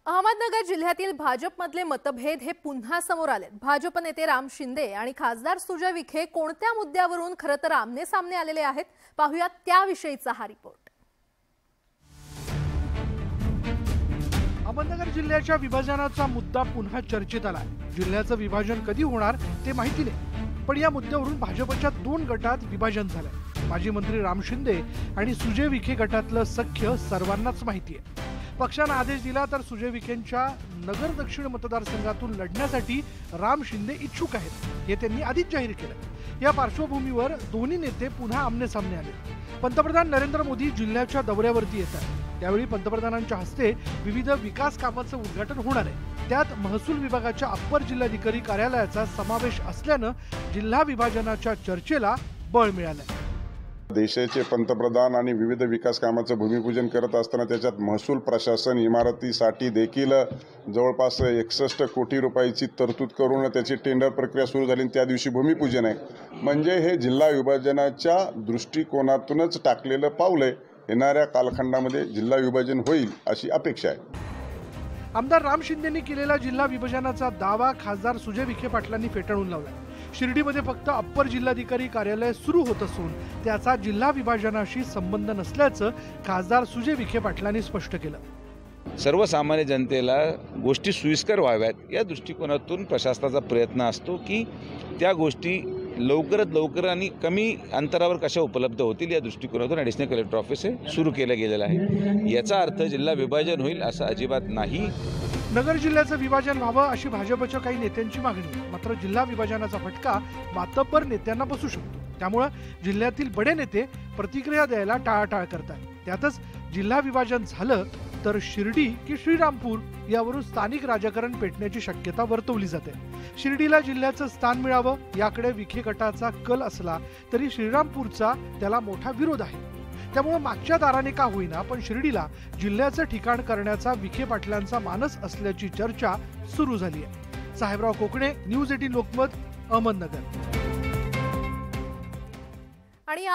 अहमदनगर जिल्ह्यातील भाजपमधले मतभेद हे पुन्हा समोर आले। भाजप नेते राम शिंदे आणि खासदार सुजय विखे कोणत्या मुद्द्यावरून खरं तर आमने सामने आलेले आहेत, पाहूया त्याविषयीचा हा रिपोर्ट। अहमदनगर जिल्ह्याच्या विभाजनाचा मुद्दा पुन्हा चर्चेत आलाय। जिल्ह्याचं विभाजन कधी होणार ते माहिती नाही, पण या मुद्द्यावरून भाजपच्या दोन गटात विभाजन झालंय। माजी मंत्री राम शिंदे आणि सुजय विखे गटातलं सख्य सर्वांनाच माहिती आहे। पक्षाने आदेश दिला तर सुजय विखेंच्या नगर दक्षिण मतदारसंघातून लढण्यासाठी राम शिंदे इच्छुक आहेत, हे त्यांनी आधीच जाहीर केलं। या पार्श्वभूमीवर दोन्ही नेते पुन्हा आमने-सामने आले। पंतप्रधान नरेंद्र मोदी जिल्ह्याच्या दौऱ्यावरती येत आहेत। त्यावेळी पंतप्रधानांच्या हस्ते विविध विकास कामांचं उद्घाटन होणार आहे। त्यात महसूल विभागाच्या अप्पर जिल्हाधिकारी कार्यालयाचा समावेश असल्यानं जिल्हा विभाजनाच्या चर्चेला बळ मिळालंय। देशाचे पंतप्रधान आणि विविध विकास कामाचं भूमिपूजन करत असताना त्याच्यात महसूल प्रशासन इमारतीसाठी देखील जवळपास 61 कोटी रुपयाची तरतूद करून त्याची टेंडर प्रक्रिया सुरू झाली। त्या दिवशी भूमिपूजन आहे, म्हणजे हे जिल्हा विभाजनाच्या दृष्टिकोनातूनच टाकलेलं पाऊल आहे। येणाऱ्या कालखंडामध्ये जिल्हा विभाजन होईल अशी अपेक्षा आहे। आमदार राम शिंदेंनी केलेला जिल्हा विभाजनाचा दावा खासदार सुजय विखे पाटलांनी फेटाळून लावला। शिर्डीमध्ये फक्त अप्पर जिल्हाधिकारी कार्यालय सुरू होत असून त्याचा जिल्हा विभाजनाशी संबंध नसल्याचं खासदार सुजय विखे पाटलांनी स्पष्ट केलं। सर्वसामान्य जनतेला गोष्टी सोयीस्कर व्हाव्यात या दृष्टिकोनातून प्रशासनाचा प्रयत्न असतो की त्या गोष्टी लवकरात लवकर आणि कमी अंतरावर कशा उपलब्ध होतील या दृष्टिकोनातून ॲडिशनल कलेक्टर ऑफिस सुरू केलं गेलेलं आहे। याचा अर्थ जिल्हा विभाजन होईल असं अजिबात नाही। नगर जिल्ह्याचं विभाजन व्हावं अशी भाजपच्या काही नेत्यांची मागणी, मात्र जिल्हा विभाजनाचा फटका मातब्बर नेत्यांना बसू शकतो। त्यामुळे जिल्ह्यातील बडे नेते प्रतिक्रिया द्यायला टाळाटाळ करतात। त्यातच जिल्हा विभाजन झालं तर शिर्डी की श्रीरामपूर यावरून स्थानिक राजकारण पेटण्याची शक्यता वर्तवली जाते। शिर्डीला जिल्ह्याचं स्थान मिळावं याकडे विखे गटाचा कल असला तरी श्रीरामपूरचा त्याला मोठा विरोध आहे। त्यामुळे मागच्या दाराने का होईना पण शिर्डीला जिल्ह्याचं ठिकाण करण्याचा विखे पाटलांचा मानस असल्याची चर्चा सुरू झाली आहे। साहेबराव कोकणे, न्यूज 18 लोकमत, अहमदनगर।